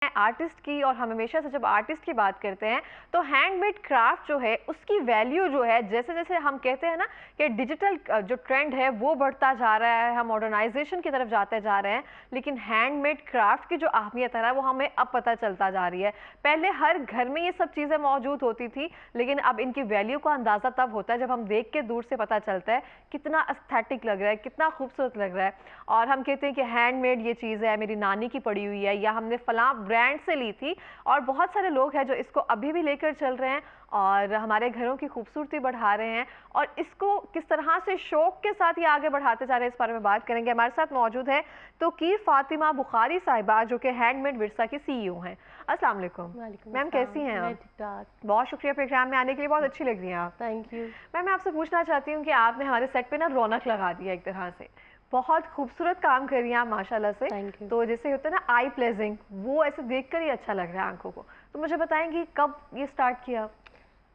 Artist की, और हम हमेशा से जब आर्टिस्ट की बात करते हैं तो हैंडमेड क्राफ्ट जो है उसकी वैल्यू जो है, जैसे जैसे हम कहते हैं ना कि डिजिटल जो ट्रेंड है वो बढ़ता जा रहा है, हम मॉडर्नाइजेशन की तरफ जाते जा रहे हैं, लेकिन हैंडमेड क्राफ्ट की जो अहमियत है ना वो हमें अब पता चलता जा रही है। पहले हर घर में ये सब चीज़ें मौजूद होती थी, लेकिन अब इनकी वैल्यू का अंदाज़ा तब होता है जब हम देख के दूर से पता चलता है कितना एस्थेटिक लग रहा है, कितना खूबसूरत लग रहा है। और हम कहते हैं कि हैंडमेड ये चीज़ है, मेरी नानी की पड़ी हुई है, या हमने फलां ब्रांड से ली थी। और बहुत सारे लोग हैं जो इसको अभी भी लेकर चल रहे हैं और हमारे घरों की खूबसूरती बढ़ा रहे हैं, और इसको किस तरह से शौक के साथ ये आगे बढ़ाते जा रहे हैं, इस बारे में बात करेंगे। हमारे साथ मौजूद है तौकीर फातिमा बुखारी साहिबा, जो कि हैंडमेड विरसा की सीईओ हैं। अस्सलाम वालेकुम मैम, कैसी हैं आप? ठीक-ठाक। बहुत शुक्रिया प्रोग्राम में आने के लिए, बहुत अच्छी लग रही हैं आप। Thank you. मैम, मैं आपसे पूछना चाहती हूँ कि आपने हमारे सेट पे ना रौनक लगा दी है एक तरह से, बहुत खूबसूरत काम कर रही हैं आप माशाल्लाह से। Thank you. तो जैसे होता है ना आई प्लेजिंग, वो ऐसे देखकर ही अच्छा लग रहा है आंखों को। तो मुझे बताएंगी कब ये स्टार्ट किया?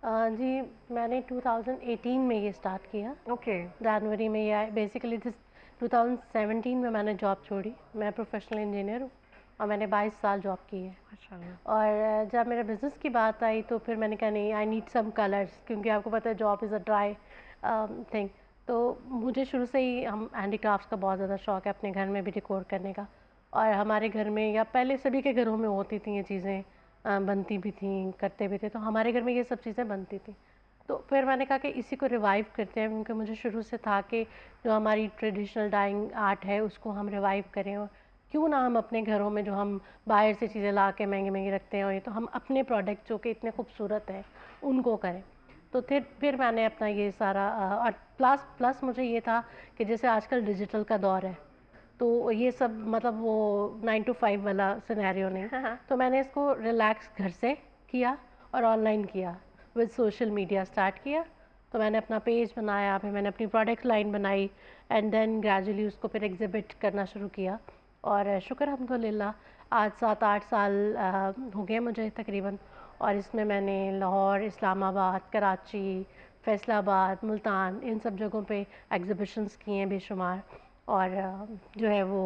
जी, मैंने 2018 में ये स्टार्ट किया। ओके। जनवरी में। ये बेसिकली 2017 में मैंने जॉब छोड़ी। मैं प्रोफेशनल इंजीनियर हूँ और मैंने 22 साल जॉब की है। माशाल्लाह। और जब मेरे बिज़नेस की बात आई तो फिर मैंने कहा नहीं, आई नीड सम कलर्स, क्योंकि आपको पता है job is a dry thing. तो मुझे शुरू से ही हम हैंडीक्राफ्ट्स का बहुत ज़्यादा शौक़ है, अपने घर में भी डेकोर करने का। और हमारे घर में, या पहले सभी के घरों में होती थी ये चीज़ें, बनती भी थी, करते भी थे, तो हमारे घर में ये सब चीज़ें बनती थी। तो फिर मैंने कहा कि इसी को रिवाइव करते हैं, क्योंकि मुझे शुरू से था कि जो हमारी ट्रेडिशनल डाइंग आर्ट है उसको हम रिवाइव करें, और क्यों ना हम अपने घरों में जो हम बाहर से चीज़ें ला के महंगी महंगी रखते हैं, और ये तो हम अपने प्रोडक्ट जो कि इतने खूबसूरत हैं उनको करें। तो फिर मैंने अपना ये सारा और प्लस मुझे ये था कि जैसे आजकल डिजिटल का दौर है, तो ये सब मतलब वो 9 to 5 वाला सिनेरियो नहीं। तो मैंने इसको रिलैक्स घर से किया और ऑनलाइन किया, विद सोशल मीडिया स्टार्ट किया। तो मैंने अपना पेज बनाया, फिर मैंने अपनी प्रोडक्ट लाइन बनाई, एंड देन ग्रेजुअली उसको फिर एग्जिबिट करना शुरू किया। और शुक्र अल्हम्दुलिल्लाह, आज 7-8 साल हो गए मुझे तकरीबन। और इसमें मैंने लाहौर, इस्लामाबाद, कराची, फैसलाबाद, मुल्तान, इन सब जगहों पे एग्जिबिशंस किए हैं बेशुमार। और जो है वो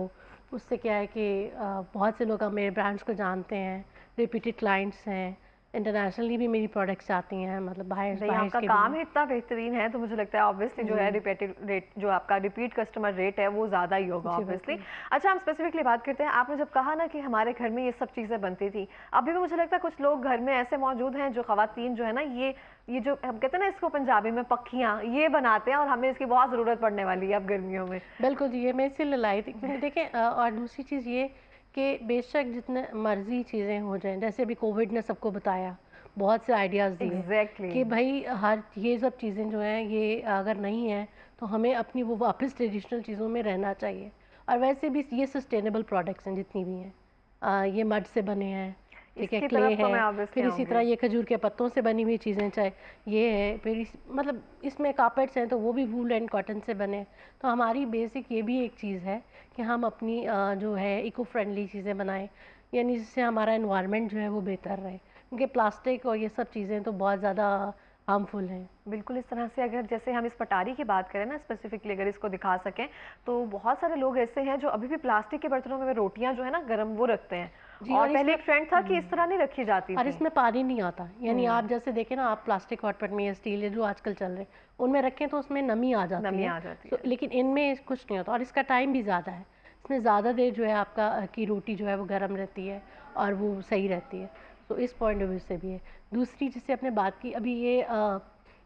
उससे क्या है कि बहुत से लोग अब मेरे ब्रांड्स को जानते हैं, रिपीटेड क्लाइंट्स हैं, इंटरनेशनली भी मेरी प्रोडक्ट्स आती हैं, मतलब बाहर आपका के काम भी। ही इतना बेहतरीन है तो मुझे लगता है ऑब्वियसली जो है जी रिपीटेड रेट, जो आपका रिपीट कस्टमर रेट है वो ज़्यादा ही होगा जी ऑब्वियसली। बिल्कुल। अच्छा, हम स्पेसिफिकली बात करते हैं। आपने जब कहा ना कि हमारे घर में ये सब चीज़ें बनती थी, अभी भी मुझे लगता है कुछ लोग घर में ऐसे मौजूद हैं जो ख़वातीन जो है ना, ये जो हम कहते हैं ना इसको पंजाबी में पक्खियाँ, ये बनाते हैं, और हमें इसकी बहुत ज़रूरत पड़ने वाली है अब गर्मियों में। बिल्कुल जी, ये मैं इसलिए लाई थी क्योंकि देखें और दूसरी चीज़ ये कि बेशक जितने मर्जी चीज़ें हो जाएं, जैसे अभी कोविड ने सबको बताया, बहुत से आइडियाज़ दिए एग्जैक्टली। कि भाई हर ये सब चीज़ें जो हैं ये अगर नहीं हैं तो हमें अपनी वो वापस ट्रेडिशनल चीज़ों में रहना चाहिए। और वैसे भी ये सस्टेनेबल प्रोडक्ट्स हैं जितनी भी हैं, ये मड से बने हैं, ठीक है, इसकी क्ले तरफ तो मैं है, ऑब्वियसली फिर इसी तरह आऊँगी। ये खजूर के पत्तों से बनी हुई चीज़ें, चाहे ये है, फिर मतलब इसमें कार्पेट्स हैं तो वो भी वूल एंड कॉटन से बने। तो हमारी बेसिक ये भी एक चीज़ है कि हम अपनी जो है इको फ्रेंडली चीज़ें बनाएं, यानी जिससे हमारा एनवायरनमेंट जो है वो बेहतर रहे, क्योंकि प्लास्टिक और ये सब चीज़ें तो बहुत ज़्यादा हार्मफुल हैं। बिल्कुल, इस तरह से अगर जैसे हम इस पटारी की बात करें ना स्पेसिफिकली, अगर इसको दिखा सकें, तो बहुत सारे लोग ऐसे हैं जो अभी भी प्लास्टिक के बर्तनों में रोटियां जो है ना गर्म वो रखते हैं, जी। और और पहले इसमें एक ट्रेंड था कि इस तरह नहीं रखी जाती और थी। इसमें पानी नहीं आता, यानी हम्म। आप जैसे देखें ना, आप प्लास्टिक हॉटपॉट में या स्टील या जो आजकल चल रहे हैं उनमें रखें तो उसमें नमी आ जाती नमी है। आ जाती तो है। लेकिन इनमें कुछ नहीं होता, और इसका टाइम भी ज़्यादा है। इसमें ज़्यादा देर जो है आपका की रोटी जो है वो गर्म रहती है और वो सही रहती है। तो इस पॉइंट ऑफ व्यू से भी है। दूसरी जिससे आपने बात की अभी, ये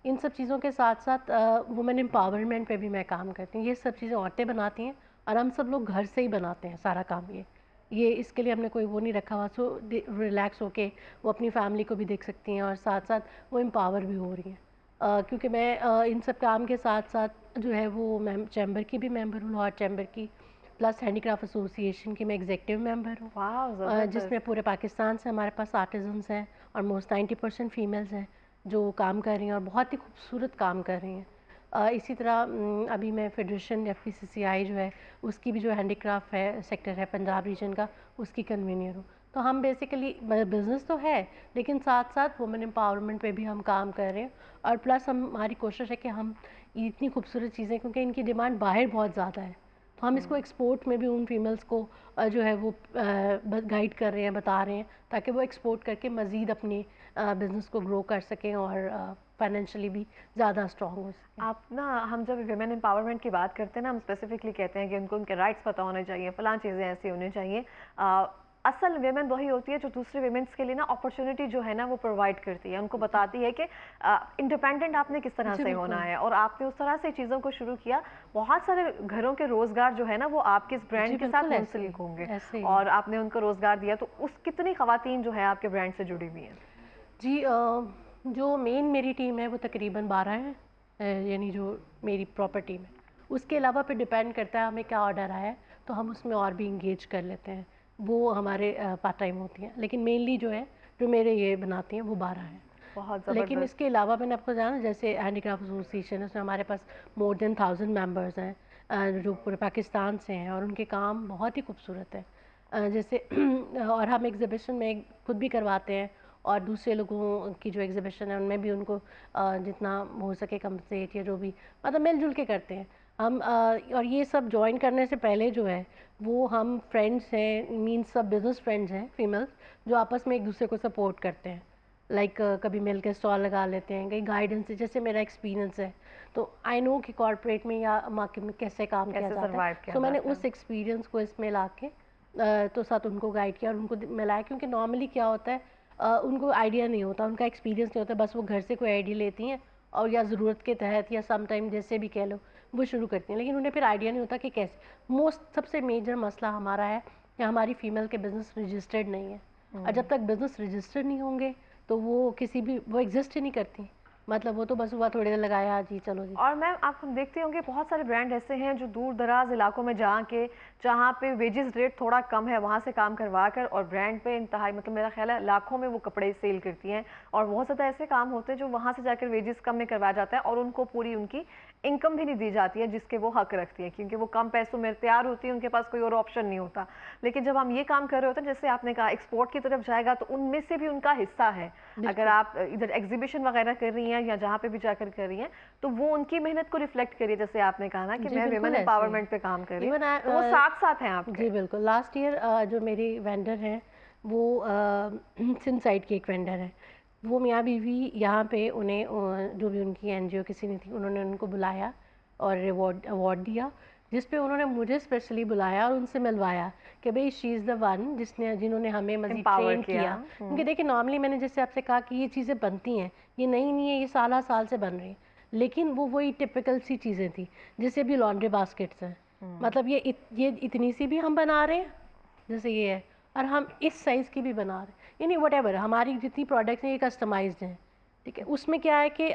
इन सब चीज़ों के साथ साथ वुमेन एम्पावरमेंट पे भी मैं काम करती हूँ। ये सब चीज़ें औरतें बनाती हैं और हम सब लोग घर से ही बनाते हैं सारा काम। ये इसके लिए हमने कोई वो नहीं रखा हुआ, सो रिलैक्स होके वो अपनी फैमिली को भी देख सकती हैं और साथ साथ वो एम्पावर भी हो रही हैं। क्योंकि मैं इन सब काम के साथ साथ जो है वो चैम्बर की भी मेंबर हूँ, लाहौर चैम्बर की, प्लस हैंडीक्राफ्ट एसोसिएशन की मैं एग्जीक्यूटिव मेंबर हूँ, वाह, जिसमें जबरदस्त। पूरे पाकिस्तान से हमारे पास आर्टिजन्स हैं, ऑलमोस्ट 90% फीमेल्स हैं जो काम कर रही हैं और बहुत ही खूबसूरत काम कर रही हैं। इसी तरह अभी मैं फेडरेशन FPCCI जो है उसकी भी जो हैंडीक्राफ्ट है सेक्टर है पंजाब रीजन का, उसकी कन्वीनियर हूँ। तो हम बेसिकली बिज़नेस तो है, लेकिन साथ साथ वुमेन एम्पावरमेंट पे भी हम काम कर रहे हैं। और प्लस हमारी कोशिश है कि हम ये इतनी खूबसूरत चीज़ें, क्योंकि इनकी डिमांड बाहर बहुत ज़्यादा है, तो हम इसको एक्सपोर्ट में भी उन फीमेल्स को जो है वो गाइड कर रहे हैं, बता रहे हैं, ताकि वो एक्सपोर्ट करके मज़ीद अपनी बिज़नेस को ग्रो कर सकें और फाइनेंशियली भी ज़्यादा स्ट्रॉन्ग हो सकें। आप ना, हम जब विमेन एम्पावरमेंट की बात करते हैं ना, हम स्पेसिफिकली कहते हैं कि उनको उनके राइट्स पता होने चाहिए, फलां चीज़ें ऐसी होनी चाहिए। असल वेमेन वही होती है जो दूसरे वेमेन्स के लिए ना अपॉर्चुनिटी जो है ना वो प्रोवाइड करती है, उनको बताती है कि इंडिपेंडेंट आपने किस तरह से होना है, और आपने उस तरह से चीज़ों को शुरू किया। बहुत सारे घरों के रोज़गार जो है ना वो आपके इस ब्रांड के साथ मुंसलिक होंगे और आपने उनको रोज़गार दिया। तो उस कितनी ख़वातीन जो है आपके ब्रांड से जुड़ी हुई हैं? जी, जो मेन मेरी टीम है वो तकरीबन 12 है, यानी जो मेरी प्रॉपर टीम है। उसके अलावा फिर डिपेंड करता है हमें क्या ऑर्डर आया है, तो हम उसमें और भी इंगेज कर लेते हैं, वो हमारे पार्ट टाइम होती हैं। लेकिन मेनली जो है, जो मेरे ये बनाती हैं वो 12 हैं। बहुत लेकिन ज़बरदस्त। इसके अलावा मैंने आपको जाना, जैसे हैंडीक्राफ्ट एसोसिएशन है, उसमें हमारे पास मोर देन 1000 मेंबर्स हैं, जो पूरे पाकिस्तान से हैं, और उनके काम बहुत ही खूबसूरत है। जैसे और हम एग्ज़िबिशन में खुद भी करवाते हैं, और दूसरे लोगों की जो एग्ज़िबिशन है उनमें भी उनको जितना हो सके कंपनसेट या जो भी, मतलब मिलजुल के करते हैं हम। और ये सब ज्वाइन करने से पहले जो है वो हम फ्रेंड्स हैं, मीन्स सब बिज़नेस फ्रेंड्स हैं फीमेल्स, जो आपस में एक दूसरे को सपोर्ट करते हैं। लाइक कभी मिल के स्टॉल लगा लेते हैं, कहीं गाइडेंस है, जैसे मेरा एक्सपीरियंस है तो आई नो कि कॉर्पोरेट में या मार्केट में कैसे काम किया जाता है, तो मैंने उस एक्सपीरियंस को इसमें ला के तो साथ उनको गाइड किया और उनको मिलाया। क्योंकि नॉर्मली क्या होता है, उनको आइडिया नहीं होता, उनका एक्सपीरियंस नहीं होता, बस वो घर से कोई आइडिया लेती हैं और या ज़रूरत के तहत या सम टाइम जैसे भी कह लो वो शुरू करती हैं, लेकिन उन्हें फिर आइडिया नहीं होता कि कैसे। सबसे मेजर मसला हमारा है कि हमारी फ़ीमेल के बिज़नेस रजिस्टर्ड नहीं है, और जब तक बिज़नेस रजिस्टर्ड नहीं होंगे तो वो किसी भी वो एग्जिस्ट ही नहीं करती। मतलब वो तो बस हुआ थोड़ी देर लगाया जी चलो जी। और मैम आप देखते होंगे बहुत सारे ब्रांड ऐसे हैं जो दूर दराज इलाकों में जहाँ पे वेजेस रेट थोड़ा कम है वहाँ से काम करवा कर और ब्रांड पे इंतहाई, मतलब मेरा ख्याल है लाखों में वो कपड़े सेल करती हैं। और बहुत ज़्यादा ऐसे काम होते हैं जो वहाँ से जाकर वेजेस कम में करवाया जाता है और उनको पूरी उनकी इनकम भी नहीं दी जाती है जिसके वो हक रखती हैं, क्योंकि वो कम पैसों में तैयार होती है, उनके पास कोई और ऑप्शन नहीं होता। लेकिन जब हम ये काम कर रहे होते हैं, जैसे आपने कहा एक्सपोर्ट की तरफ जाएगा, तो उनमें से भी उनका हिस्सा है। अगर आप इधर एग्जीबिशन वगैरह कर रही हैं या जहाँ पे भी जाकर कर रही हैं, तो वो उनकी मेहनत को रिफ्लेक्ट करिए। जैसे आपने कहा ना कि मैं विमेन एम्पावरमेंट पे काम कर रही हूँ, तो वो साथ साथ हैं आपके। जी बिल्कुल। लास्ट ईयर जो मेरी वेंडर हैं वो सिंध साइड की एक वेंडर है, वो मियाँ बीवी यहाँ पे उन्हें जो भी उनकी एनजीओ किसी ने थी, उन्होंने उनको बुलाया और अवार्ड दिया, जिस पे उन्होंने मुझे स्पेशली बुलाया और उनसे मिलवाया कि भाई शी इज़ द वन जिन्होंने हमें मज़ीद ट्रेन किया। क्योंकि देखिए नॉर्मली मैंने जैसे आपसे कहा कि ये चीज़ें बनती हैं, ये नई नहीं है, ये साल से बन रही हैं, लेकिन वो वही टिपिकल सी चीज़ें थी, जैसे भी लॉन्ड्री बास्केट्स हैं, मतलब ये इतनी सी भी हम बना रहे हैं जैसे ये है, और हम इस साइज़ की भी बना रहे हैं, यानी वट हमारी जितनी प्रोडक्ट्स हैं ये कस्टमाइज्ड हैं, ठीक है। उसमें क्या है कि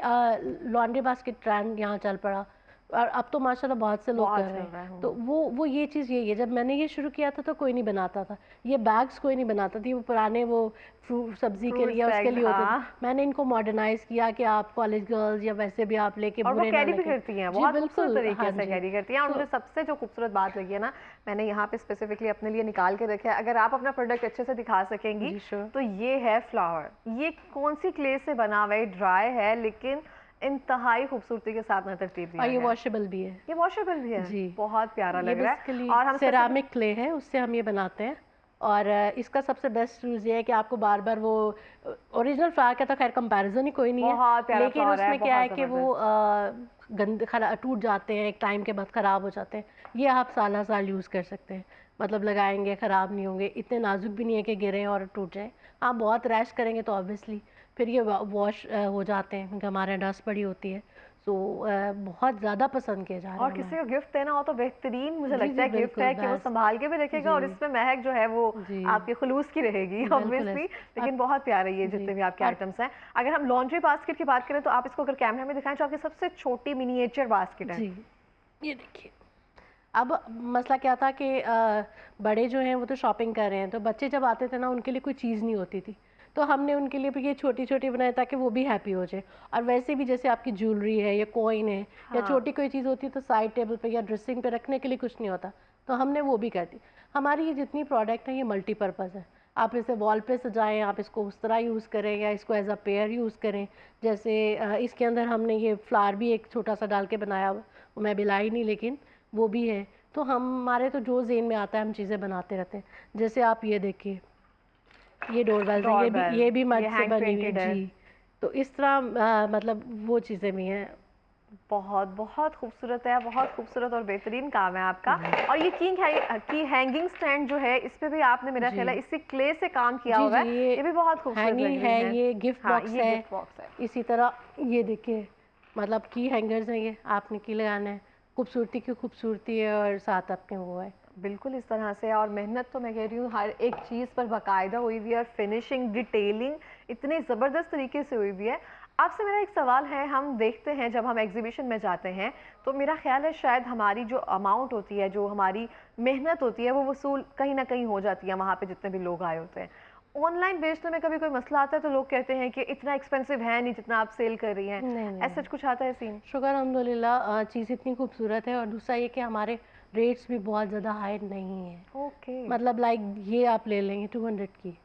लॉन्ड्री बास्केट ट्रेंड यहाँ चल पड़ा और अब तो माशाल्लाह बहुत से लोग कर रहे हैं। तो वो ये चीज़ यही है, जब मैंने ये शुरू किया था तो कोई नहीं बनाता था, ये बैग्स कोई नहीं बनाता थी, वो पुराने वो फ्रूट सब्जी के लिए उसके लिए होते थे। मैंने इनको मॉडर्नाइज किया कि आप कॉलेज गर्ल्स या वैसे भी आप लेके और वो कैरी भी करती हैं, बहुत खूबसूरत तरीके से कैरी करती हैं। और मुझे सबसे जो खूबसूरत बात लगी है ना, मैंने यहाँ पे स्पेसिफिकली अपने लिए निकाल के रखा है, अगर आप अपना प्रोडक्ट अच्छे से दिखा सकेंगी तो ये है फ्लावर। ये कौन सी क्ले से बना हुआ है, ड्राई है लेकिन इंतहाई खूबसूरती के साथ में तरतीब दिया है। और ये वॉशेबल भी है, ये वॉशेबल भी है जी, बहुत प्यारा लग रहा है। और हम सेरामिक क्ले है, उससे हम ये बनाते हैं। और इसका सबसे बेस्ट यूज़ ये है कि आपको बार बार वो ओरिजिनल फ्लावर का तो खैर कंपैरिजन ही कोई नहीं है, लेकिन उसमें क्या है कि वो टूट जाते हैं, एक टाइम के बाद ख़राब हो जाते हैं। ये आप साल यूज़ कर सकते हैं, मतलब लगाएंगे ख़राब नहीं होंगे, इतने नाजुक भी नहीं है कि गिरें और टूट जाएं। आप बहुत रैश करेंगे तो ऑब्वियसली फिर ये वॉश हो जाते हैं, क्योंकि हमारे यहाँ डस्ट पड़ी होती है। तो बहुत ज़्यादा पसंद किया जा रहा है। और किसी को गिफ्ट देना हो तो बेहतरीन मुझे लगता है गिफ्ट है कि वो संभाल के भी रखेगा और इसमें महक जो है वो आपके खुलूस की रहेगी ऑब्वियसली। लेकिन बहुत प्यारे ये जितने भी आपके आइटम्स हैं। अगर हम लॉन्ड्री बास्केट की बात करें तो आप इसको अगर कैमरा में दिखाएं, जो आपकी सबसे छोटी मिनिएचर बास्केट है, ये देखिए। अब मसला क्या था कि बड़े जो हैं वो तो शॉपिंग कर रहे हैं, तो बच्चे जब आते थे ना उनके लिए कोई चीज़ नहीं होती थी, तो हमने उनके लिए भी ये छोटी छोटी बनाई ताकि वो भी हैप्पी हो जाए। और वैसे भी जैसे आपकी ज्वेलरी है या कॉइन है या छोटी कोई चीज़ होती है तो साइड टेबल पे या ड्रेसिंग पे रखने के लिए कुछ नहीं होता, तो हमने वो भी कर दी। हमारी ये जितनी प्रोडक्ट है ये मल्टीपर्पज़ है, आप इसे वॉल पे सजाएं, आप इसको उस तरह यूज़ करें या इसको एज अ पेयर यूज़ करें। जैसे इसके अंदर हमने ये फ्लावर भी एक छोटा सा डाल के बनाया, वो मैं बिलाई नहीं लेकिन वो भी है। तो हमारे तो जो ज़हन में आता है हम चीज़ें बनाते रहते हैं। जैसे आप ये देखिए, ये डोरबेल्स हैं, डोरबेल ये भी मड ये से हैंड बनी हुई है पेंटेड है। जी। तो इस तरह मतलब वो चीज़ें भी हैं। बहुत बहुत खूबसूरत है, बहुत खूबसूरत और बेहतरीन काम है आपका। जी और ये की हैंगिंग स्टैंड जो है, इस पे भी आपने मेरा जी ख्याल है इसी क्ले से काम किया जी हुआ जी, है। ये भी बहुत खूबसूरत हैंगिंग लग रही है, है। ये गिफ्ट हाँ, बॉक्स ये है। गिफ्ट बॉक्स है। इसी तरह ये देखिए, मतलब की हैंगर्स हैं, ये आपने की लगाना है, खूबसूरती की खूबसूरती है और साथ अपने वो है। बिल्कुल इस तरह से। और मेहनत तो मैं कह रही हूँ हर एक चीज़ पर बाकायदा हुई हुई है, और फिनिशिंग डिटेलिंग इतनी ज़बरदस्त तरीके से हुई हुई है। आपसे मेरा एक सवाल है, हम देखते हैं जब हम एग्जीबिशन में जाते हैं तो मेरा ख्याल है शायद हमारी जो अमाउंट होती है, जो हमारी मेहनत होती है, वो वसूल कहीं ना कहीं हो जाती है वहाँ पे जितने भी लोग आए होते हैं। ऑनलाइन बेचने में कभी कोई मसला आता है तो लोग कहते हैं कि इतना एक्सपेंसिव है नहीं जितना आप सेल कर रही हैं। नहीं नहीं ऐसा नहीं, कुछ आता है सीन? शुक्र अल्हम्दुलिल्लाह, चीज़ इतनी खूबसूरत है और दूसरा ये कि हमारे रेट्स भी बहुत ज़्यादा हाई नहीं है। ओके। मतलब लाइक ये आप ले लेंगे 200 की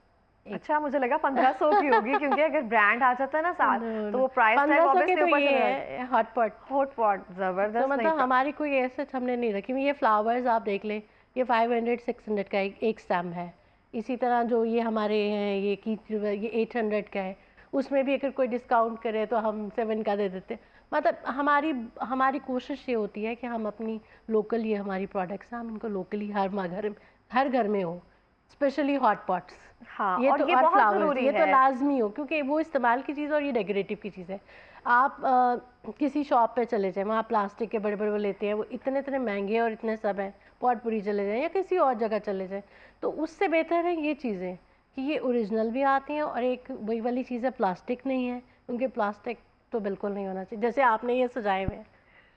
एक। अच्छा, मुझे लगा 1500 की होगी, क्योंकि अगर ब्रांड आ जाता है ना साथ नो तो नो, वो प्राइस टैग 1500 के ऑब्वियसली तो ऊपर ये चला जाता है हॉट पॉट। है। हॉट पॉट तो जबरदस्त नहीं मतलब हमारी कोई ऐसे हमने नहीं रखी। ये फ्लावर्स आप देख लें, ये 500 600 का एक स्टैम है। इसी तरह जो ये हमारे हैं, ये 800 का है। उसमें भी अगर कोई डिस्काउंट करे तो हम 7 का दे देते हैं। मतलब हमारी हमारी कोशिश ये होती है कि हम अपनी लोकल, ये हमारी प्रोडक्ट्स हैं, हम इनको लोकली हर घर में हो, स्पेशली हॉट पॉट्स। हाँ, ये और तो ये और बहुत फ्लावर्स ज़रूरी ये तो है। लाजमी हो, क्योंकि वो इस्तेमाल की चीज़ और ये डेकोरेटिव की चीज़ है। आप किसी शॉप पे चले जाएं, वहाँ प्लास्टिक के बड़े बड़े वो लेते हैं, वो इतने इतने महंगे और इतने सब हैं। पॉटपुरी चले जाएं या किसी और जगह चले जाएं, तो उससे बेहतर है ये चीज़ें कि ये ओरिजिनल भी आती हैं और एक वही वाली चीज़ है, प्लास्टिक नहीं है, क्योंकि प्लास्टिक तो बिल्कुल नहीं होना चाहिए। जैसे आपने ये सजाए हुए हैं,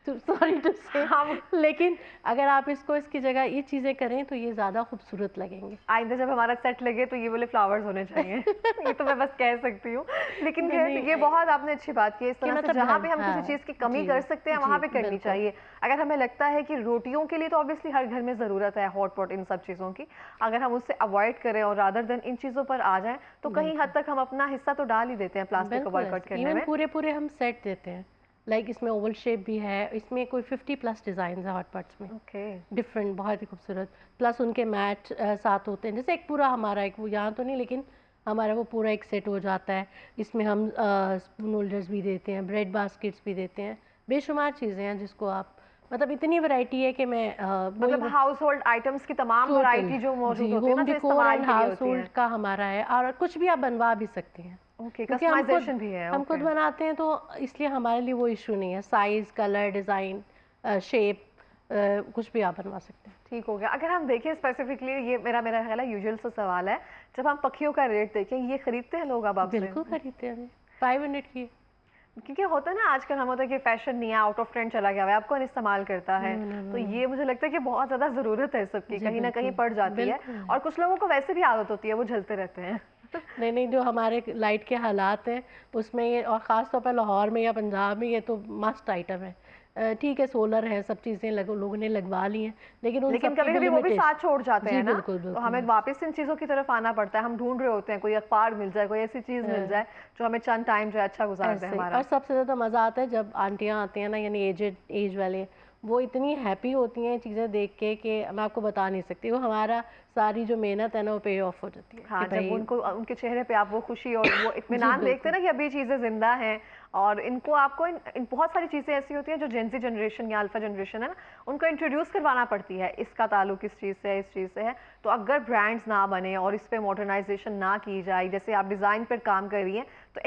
सॉरी टू से, हम लेकिन अगर आप इसको इसकी जगह ये चीज़ें करें तो ये ज़्यादा खूबसूरत लगेंगे। आइंदा जब हमारा सेट लगे तो ये वाले फ्लावर्स होने चाहिए। ये तो मैं बस कह सकती हूँ। लेकिन नहीं खैर, नहीं, ये बहुत आपने अच्छी बात की है। इस कि तरह से मतलब जहाँ पे हम किसी हाँ चीज़ की कमी जी कर सकते हैं जी वहाँ पे करनी बिल्कुल चाहिए। अगर हमें लगता है कि रोटियों के लिए तो ऑब्वियसली हर घर में ज़रूरत है हॉट पॉट, इन सब चीज़ों की, अगर हम उससे अवॉइड करें और रादर देन इन चीज़ों पर आ जाएं तो कहीं हद बिल्कुल तक हम अपना हिस्सा तो डाल ही देते हैं प्लास्टिक को बिल्कुल बॉयकॉट ऐसे करने इवन में। पूरे पूरे हम सेट देते हैं। लाइक इसमें ओवल शेप भी है, इसमें कोई 50+ डिज़ाइन है हॉट पॉट्स में, ओके। डिफरेंट, बहुत ही खूबसूरत। प्लस उनके मैट साथ होते हैं, जैसे एक पूरा हमारा एक, वो यहाँ तो नहीं लेकिन हमारा वो पूरा एक सेट हो जाता है। इसमें हम स्पून होल्डर्स भी देते हैं, ब्रेड बास्केट्स भी देते हैं, बेशुमार चीज़ें हैं जिसको आप, मतलब इतनी वैरायटी है कि मैं मतलब हाउस होल्ड आइटम्स की तमाम टोटल वैरायटी जो जी, मौजूद होती है ना, होम जो डेकोर इस्तेमाल एंड के लिए हाउस होती होल्ड हैं। का हमारा है, और कुछ भी आप बनवा भी सकते हैं, ओके, क्योंकि कस्टमाइजेशन भी है। हम खुद ओके, बनाते हैं, तो इसलिए हमारे लिए वो इशू नहीं है। साइज़, कलर, डिज़ाइन, शेप, कुछ भी आप बनवा सकते हैं। ठीक हो गया। अगर हम देखें स्पेसिफिकली, ये मेरा मेरा ख्याल है यूजुअल सा सवाल है, जब हम पखियों का रेट देखें, ये खरीदते हैं लोग अब आपसे? बिल्कुल खरीदते हैं, 500 की। क्योंकि होता है ना आजकल, हम होता है कि फैशन नहीं है, आउट ऑफ ट्रेंड चला गया है, अब कौन इस्तेमाल करता है। नो नो नो तो नो, ये मुझे लगता है कि बहुत ज़्यादा ज़रूरत है सबकी, जी कहीं ना कहीं बिल्कुल पड़ जाती है। बिल्कुल है। और कुछ लोगों को वैसे भी आदत होती है, वो झलते रहते हैं। नहीं नहीं, जो हमारे लाइट के हालात हैं उसमें ये, और ख़ास तौर पर लाहौर में या पंजाब में, ये तो मस्ट आइटम है। ठीक है, सोलर है, सब चीज़ें लोगों ने लगवा ली हैं, लेकिन उन लेकिन सब की कभी भी कभी वो भी साथ छोड़ लिमिटेशन। जाते जी हैं ना, बिल्कुल तो बिल्कुल हमें yes। वापस इन चीज़ों की तरफ आना पड़ता है। हम ढूंढ रहे होते हैं कोई अखबार मिल जाए, कोई ऐसी चीज़ मिल जाए जो हमें चंद टाइम जो है अच्छा गुजार दे ऐसे ही। हमारा। और सबसे ज़्यादा मज़ा आता है जब आंटियाँ आती हैं ना, यानी एज वाले, वो इतनी हैप्पी होती हैं चीज़ें देख के कि मैं आपको बता नहीं सकती। वो हमारा सारी जो मेहनत है ना, वो पे ऑफ हो जाती है कि हाँ, जब भाई। उनको उनके चेहरे पे आप वो खुशी और वो जी इत्मीनान देखते हैं बिल्कुल ना कि अभी चीज़ें ज़िंदा हैं, और इनको आपको इन बहुत सारी चीज़ें ऐसी होती हैं जो जेनजी जनरेशन या अल्फा जनरेशन है ना, उनको इंट्रोड्यूस करवाना पड़ती है, इसका ताल्लुक इस चीज़ से है, इस चीज़ से है। तो अगर ब्रांड्स ना बने और इस पे मॉडर्नाइजेशन ना की जाए, जैसे आप डिज़ाइन पर काम कर रही हैं, तो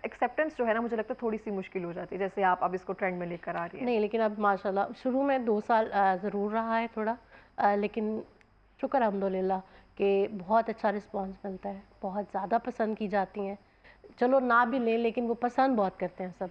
एक्सेप्टेंस जो है ना, मुझे लगता है थोड़ी सी मुश्किल हो जाती है, जैसे आप अब इसको ट्रेंड में लेकर आ रही हैं। नहीं, लेकिन अब माशाल्लाह शुरू में 2 साल ज़रूर रहा है थोड़ा, लेकिन शुक्र अल्हम्दुलिल्लाह कि बहुत अच्छा रिस्पांस मिलता है, बहुत ज़्यादा पसंद की जाती हैं। चलो ना भी लें, लेकिन वो पसंद बहुत करते हैं सब।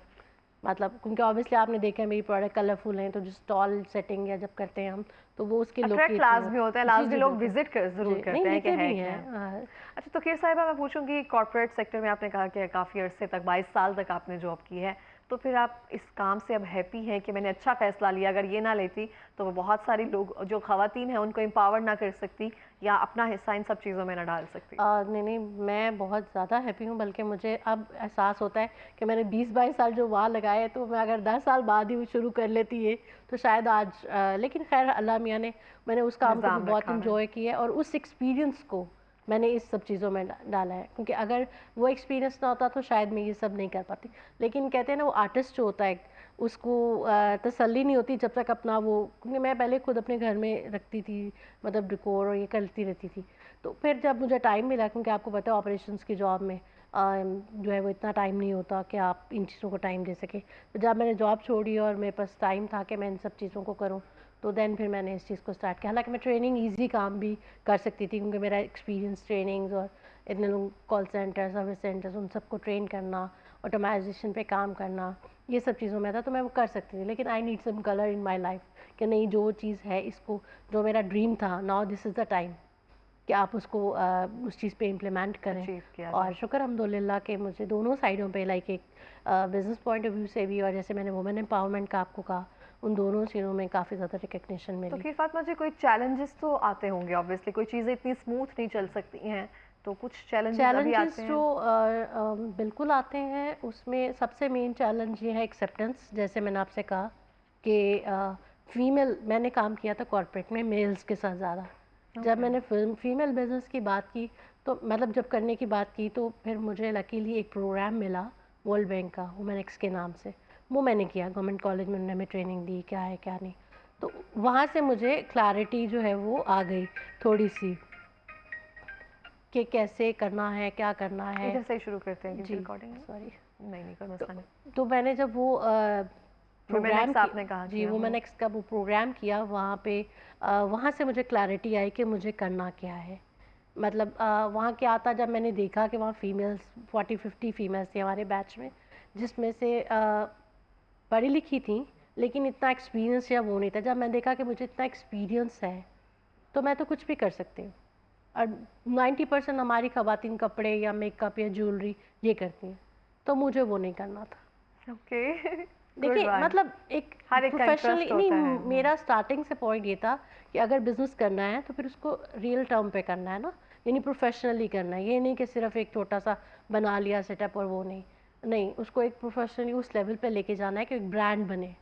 मतलब क्योंकि ऑब्वियसली आपने देखा है मेरी प्रोडक्ट कलरफुल हैं, तो जो स्टॉल सेटिंग या जब करते हैं हम, तो वो उसकी लुक ही अट्रैक्ट इतनी लाजमी होता है, जी लाजमी जी लोग बिल्कुल विजिट कर जरूर जी। नहीं, करते हैं कि लेते है भी क्या। हैं। अच्छा, तो खीर साहिबा, मैं पूछूंगी कॉर्पोरेट सेक्टर में आपने कहा कि काफ़ी अरसे तक 22 साल तक आपने जॉब की है, तो फिर आप इस काम से अब हैप्पी हैं कि मैंने अच्छा फैसला लिया? अगर ये ना लेती तो वो बहुत सारी लोग जो ख़वातीन हैं उनको एम्पावर ना कर सकती, या अपना हिस्सा इन सब चीज़ों में ना डाल सकती? नहीं नहीं, मैं बहुत ज़्यादा हैप्पी हूँ, बल्कि मुझे अब एहसास होता है कि मैंने 20-22 साल जो वहाँ लगाए, तो मैं अगर 10 साल बाद ही वो शुरू कर लेती है तो शायद आज लेकिन खैर अल्लाह मियाँ ने, मैंने उस काम को भी निज़ाम बहुत रखा हुआ है। इंजॉय किया है और उस एक्सपीरियंस को मैंने इस सब चीज़ों में डाला है, क्योंकि अगर वो एक्सपीरियंस ना होता तो शायद मैं ये सब नहीं कर पाती। लेकिन कहते हैं ना, वो आर्टिस्ट जो होता है उसको तसल्ली नहीं होती जब तक अपना वो, क्योंकि मैं पहले खुद अपने घर में रखती थी, मतलब डेकोर और ये करती रहती थी। तो फिर जब मुझे टाइम मिला, क्योंकि आपको पता है ऑपरेशंस की जॉब में जो है वो इतना टाइम नहीं होता कि आप इन चीज़ों को टाइम दे सकें। तो जब मैंने जॉब छोड़ी और मेरे पास टाइम था कि मैं इन सब चीज़ों को करूं, तो देन फिर मैंने इस चीज़ को स्टार्ट किया। हालांकि मैं ट्रेनिंग इजी काम भी कर सकती थी, क्योंकि मेरा एक्सपीरियंस ट्रेनिंग्स और इतने लोग कॉल सेंटर, सर्विस सेंटर्स, उन सबको ट्रेन करना, ऑटोमाइजेशन पे काम करना, ये सब चीज़ों में था, तो मैं वो कर सकती थी। लेकिन I need some colour in my life कि नहीं, जो चीज़ है इसको, जो मेरा ड्रीम था, now this is the time कि आप उसको उस चीज़ पे इम्प्लीमेंट करें। अचीव किया और जाए। शुक्र अल्हम्दुलिल्लाह कि मुझे दोनों साइडों पे, लाइक एक बिज़नेस पॉइंट ऑफ व्यू से भी, और जैसे मैंने वुमेन एम्पावरमेंट का आपको कहा, उन दोनों चीज़ों में काफ़ी ज़्यादा रिकग्निशन तो मिली। फिर फातिमा जी, कोई चैलेंजेस तो आते होंगे ऑब्वियसली, कोई चीज़ें इतनी स्मूथ नहीं चल सकती हैं, तो कुछ चैलेंजेस अभी चैलेंजेस आते जो हैं? बिल्कुल आते हैं, उसमें सबसे मेन चैलेंज ये है एक्सेप्टेंस। जैसे मैंने आपसे कहा कि फीमेल, मैंने काम किया था कॉर्पोरेट में मेल्स के साथ ज़्यादा। जब ओके। मैंने फीमेल बिजनेस की बात की, तो मतलब जब करने की बात की, तो फिर मुझे लकीली एक प्रोग्राम मिला वर्ल्ड बैंक का, वुमेन एक्स के नाम से। वो मैंने किया गवर्नमेंट कॉलेज में, उन्होंने हमें ट्रेनिंग दी क्या है क्या नहीं। तो वहाँ से मुझे क्लैरिटी जो है वो आ गई थोड़ी सी, कि कैसे करना है, क्या करना है। इधर से ही शुरू करते हैं, क्योंकि जी, रिकॉर्डिंग है। सॉरी। नहीं नहीं, कोई तो मसला नहीं। तो मैंने जब वो वुमेन प्रोग्राम एक्स की, आपने कहा जी, किया। वुमेन एक्स का वो प्रोग्राम किया, वहाँ पे वहाँ से मुझे क्लैरिटी आई कि मुझे करना क्या है। मतलब वहाँ क्या था, जब मैंने देखा कि वहाँ फीमेल्स 40-50 फीमेल्स थी हमारे बैच में, जिसमें से पढ़ी लिखी थी, लेकिन इतना एक्सपीरियंस या वो नहीं था। जब मैंने देखा कि मुझे इतना एक्सपीरियंस है, तो मैं तो कुछ भी कर सकती हूँ। और 90% हमारी ख़वातीन कपड़े या मेकअप या ज्वेलरी ये करती हैं, तो मुझे वो नहीं करना था। ओके। गुड देखिए, वन। मतलब एक हर एक का प्रोफेशनली इंटरेस्ट नहीं, होता है। मेरा स्टार्टिंग से पॉइंट ये था कि अगर बिजनेस करना है तो फिर उसको रियल टर्म पे करना है ना, यानी प्रोफेशनली करना है। ये नहीं कि सिर्फ एक छोटा सा बना लिया सेटअप और वो नहीं, नहीं, उसको एक प्रोफेशनली उस लेवल पे लेके जाना है कि एक ब्रांड बने।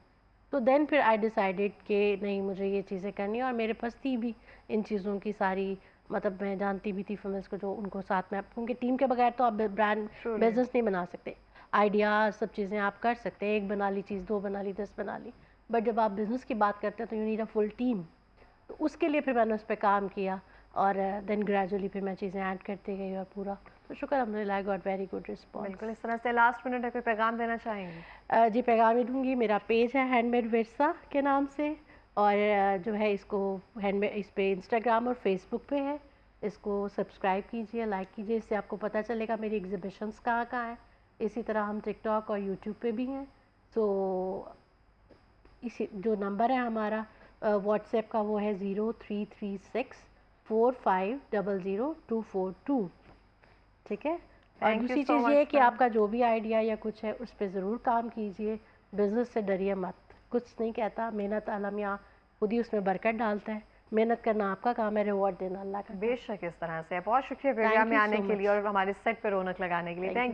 तो देन फिर आई डिसाइडेड कि नहीं, मुझे ये चीज़ें करनी है, और मेरे पास थी भी इन चीज़ों की सारी, मतलब मैं जानती भी थी फीमेल्स को जो उनको साथ में, क्योंकि टीम के बगैर तो आप ब्रांड Truly। बिजनेस नहीं बना सकते। आइडिया सब चीज़ें आप कर सकते हैं, एक बना ली चीज़, 2 बना ली, 10 बना ली, बट जब आप बिज़नेस की बात करते हैं तो you need a full team. तो उसके लिए फिर मैंने उस पे काम किया, और देन ग्रेजुअली फिर मैं चीज़ें ऐड करती गई, और पूरा तो शुक्र अल्हम्दुलिल्लाह, I got very good response. बिल्कुल, इस तरह से लास्ट मिनट है, कोई पैगाम देना चाहेंगी? जी, पैगाम ही दूँगी। मेरा पेज है हैंडमेड विरसा के नाम से, और जो है इसको हैंडमेड, इस पे इंस्टाग्राम और फेसबुक पे है। इसको सब्सक्राइब कीजिए, लाइक कीजिए, इससे आपको पता चलेगा मेरी एग्ज़िबिशन्स कहाँ-कहाँ हैं। इसी तरह हम टिकटॉक और यूट्यूब पे भी हैं। सो इसी जो नंबर है हमारा व्हाट्सएप का, वो है 033645000242। ठीक है? और थैंक यू दूसरी सो चीज़ ये मच है कि मैम। आपका जो भी आइडिया या कुछ है, उस पे ज़रूर काम कीजिए। बिज़नेस से डरिए मत, कुछ नहीं कहता, मेहनत अल्लाह मियाँ खुद ही उसमें बरकत डालता है। मेहनत करना आपका काम है, रिवॉर्ड देना अल्लाह का काम है। बेशक इस तरह से। बहुत शुक्रिया प्रोग्राम थैंक में यू आने सो के लिए मच। और हमारे सेट पे रौनक लगाने के लिए। Thank thank you. यू।